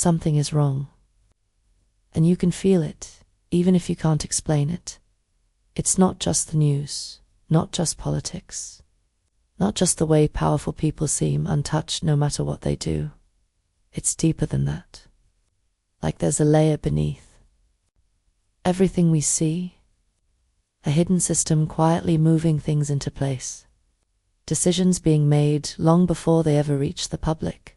something is wrong. And you can feel it, even if you can't explain it. It's not just the news, not just politics, not just the way powerful people seem untouched no matter what they do. It's deeper than that. Like there's a layer beneath. Everything we see, a hidden system quietly moving things into place. Decisions being made long before they ever reach the public.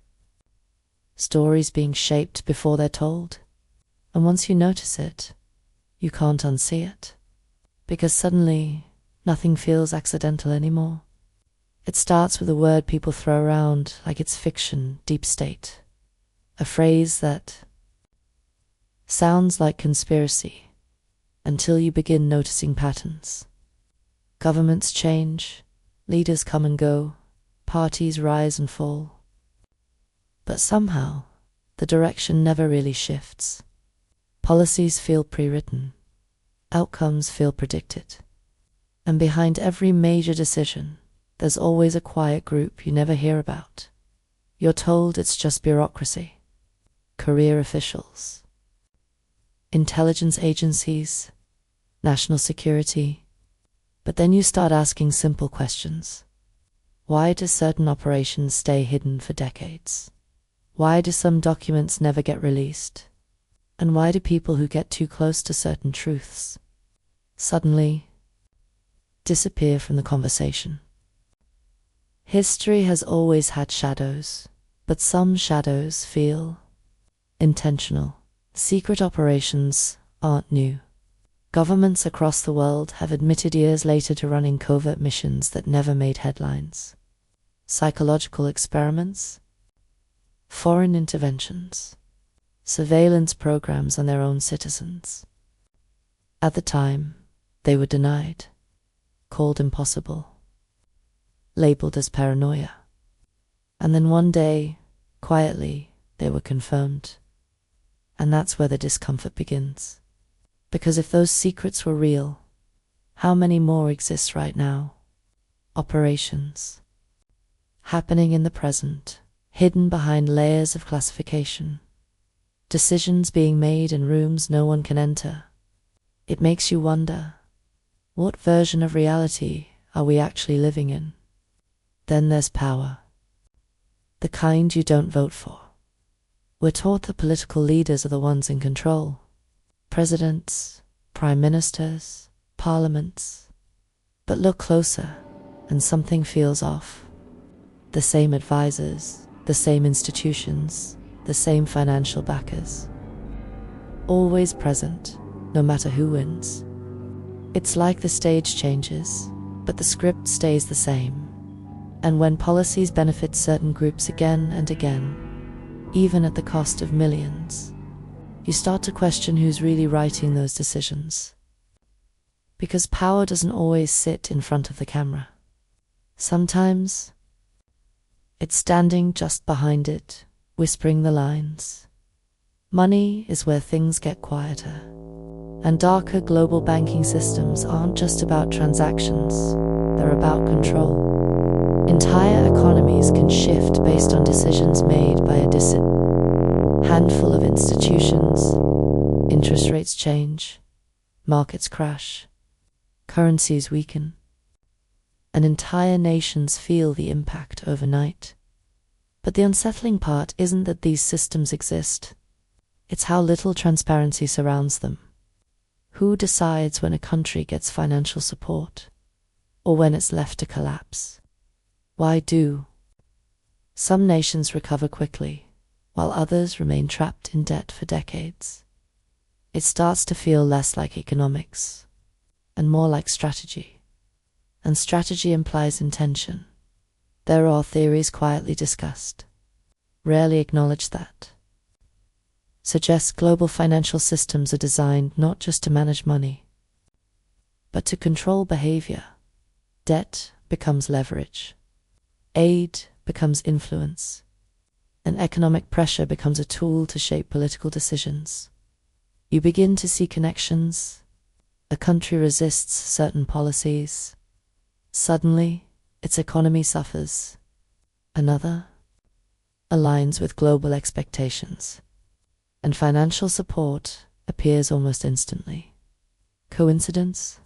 Stories being shaped before they're told. And once you notice it, you can't unsee it. Because suddenly, nothing feels accidental anymore. It starts with a word people throw around like it's fiction, deep state. A phrase that sounds like conspiracy until you begin noticing patterns. Governments change, leaders come and go, parties rise and fall. But somehow, the direction never really shifts. Policies feel pre-written, outcomes feel predicted. And behind every major decision, there's always a quiet group you never hear about. You're told it's just bureaucracy, career officials, intelligence agencies, national security. But then you start asking simple questions. Why do certain operations stay hidden for decades? Why do some documents never get released? And why do people who get too close to certain truths suddenly disappear from the conversation? History has always had shadows, but some shadows feel intentional. Secret operations aren't new. Governments across the world have admitted years later to running covert missions that never made headlines. Psychological experiments, foreign interventions, surveillance programs on their own citizens. At the time, they were denied, called impossible, labeled as paranoia. And then one day, quietly, they were confirmed. And that's where the discomfort begins. Because if those secrets were real, how many more exist right now? Operations happening in the present, hidden behind layers of classification. Decisions being made in rooms no one can enter. It makes you wonder, what version of reality are we actually living in? Then there's power. The kind you don't vote for. We're taught that political leaders are the ones in control. Presidents, prime ministers, parliaments. But look closer, and something feels off. The same advisors, the same institutions, the same financial backers. Always present, no matter who wins. It's like the stage changes, but the script stays the same. And when policies benefit certain groups again and again, even at the cost of millions, you start to question who's really writing those decisions. Because power doesn't always sit in front of the camera. Sometimes, it's standing just behind it, whispering the lines. Money is where things get quieter. And darker global banking systems aren't just about transactions, they're about control. Entire economies can shift based on decisions made by a handful of institutions. Interest rates change, markets crash, currencies weaken, and entire nations feel the impact overnight. But the unsettling part isn't that these systems exist, it's how little transparency surrounds them. Who decides when a country gets financial support, or when it's left to collapse? Why do some nations recover quickly, while others remain trapped in debt for decades? It starts to feel less like economics, and more like strategy. And strategy implies intention. There are theories quietly discussed, rarely acknowledge that. Suggest global financial systems are designed not just to manage money, but to control behavior. Debt becomes leverage. Aid becomes influence. And economic pressure becomes a tool to shape political decisions. You begin to see connections. A country resists certain policies. Suddenly, its economy suffers. Another aligns with global expectations. and financial support appears almost instantly. Coincidence?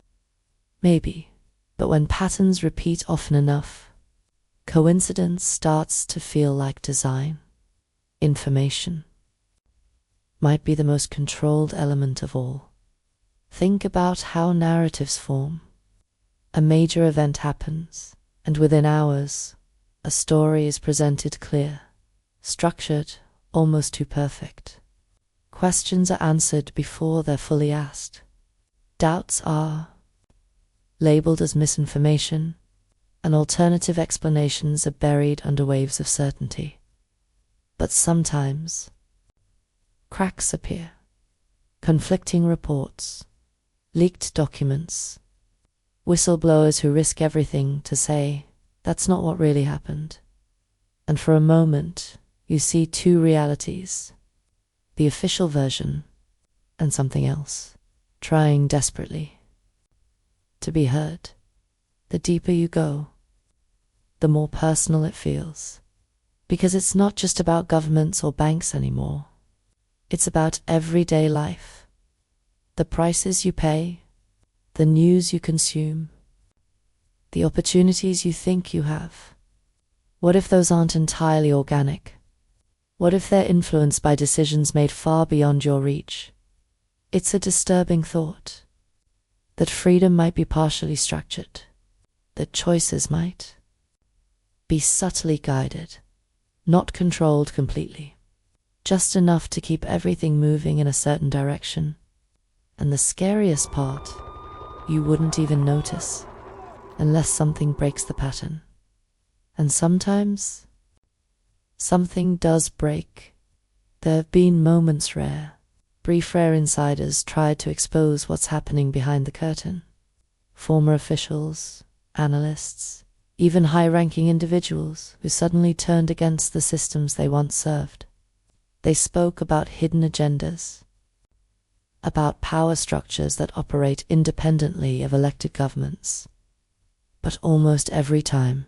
Maybe, but when patterns repeat often enough, coincidence starts to feel like design. Information might be the most controlled element of all. Think about how narratives form. A major event happens, and within hours, a story is presented clear, structured, almost too perfect. Questions are answered before they're fully asked. Doubts are labeled as misinformation, and alternative explanations are buried under waves of certainty. But sometimes, cracks appear. Conflicting reports, leaked documents, whistleblowers who risk everything to say, that's not what really happened. And for a moment, you see two realities, the official version and something else, trying desperately to be heard. The deeper you go, the more personal it feels, because it's not just about governments or banks anymore. It's about everyday life, the prices you pay, the news you consume, the opportunities you think you have. What if those aren't entirely organic? What if they're influenced by decisions made far beyond your reach? It's a disturbing thought, that freedom might be partially structured, that choices might be subtly guided, not controlled completely, just enough to keep everything moving in a certain direction. And the scariest part, you wouldn't even notice, unless something breaks the pattern. And sometimes, something does break. There have been moments brief rare insiders tried to expose what's happening behind the curtain. Former officials, analysts, even high-ranking individuals who suddenly turned against the systems they once served. They spoke about hidden agendas, about power structures that operate independently of elected governments. But almost every time,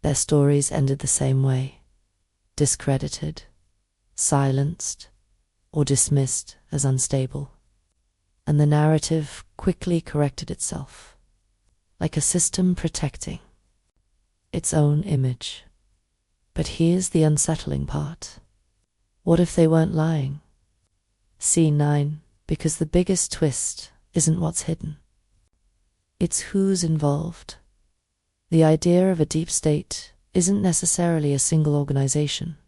their stories ended the same way: discredited, silenced, or dismissed as unstable. And the narrative quickly corrected itself, like a system protecting its own image. But here's the unsettling part. What if they weren't lying? C9, because the biggest twist isn't what's hidden. It's who's involved. The idea of a deep state isn't necessarily a single organization.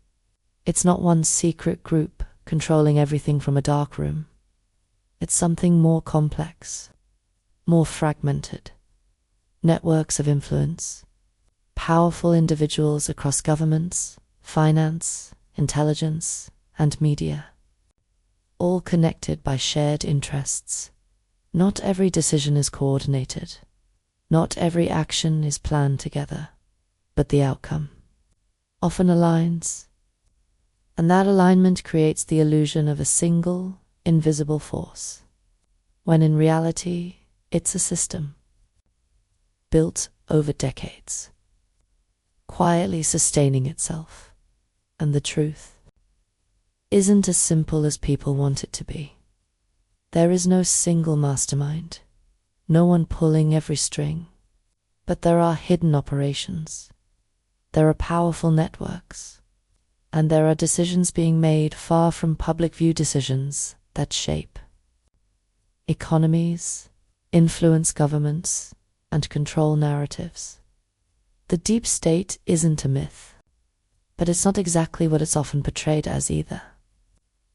It's not one secret group controlling everything from a dark room. It's something more complex, more fragmented. Networks of influence, powerful individuals across governments, finance, intelligence, and media, all connected by shared interests. Not every decision is coordinated. Not every action is planned together, but the outcome often aligns, and that alignment creates the illusion of a single, invisible force, when in reality, it's a system built over decades, quietly sustaining itself. And the truth isn't as simple as people want it to be. There is no single mastermind, no one pulling every string, but there are hidden operations, there are powerful networks, and there are decisions being made far from public view, decisions that shape economies, influence governments, and control narratives. The deep state isn't a myth, but it's not exactly what it's often portrayed as either.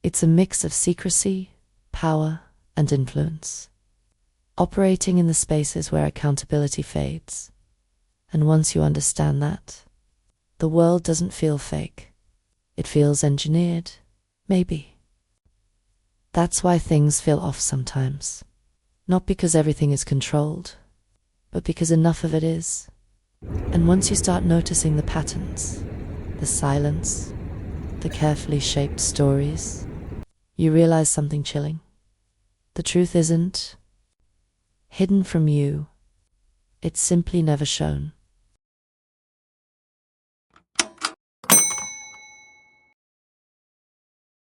It's a mix of secrecy, power, and influence, operating in the spaces where accountability fades. And once you understand that, the world doesn't feel fake. It feels engineered, maybe. That's why things feel off sometimes. Not because everything is controlled, but because enough of it is. And once you start noticing the patterns, the silence, the carefully shaped stories, you realize something chilling. The truth isn't hidden from you, it's simply never shown.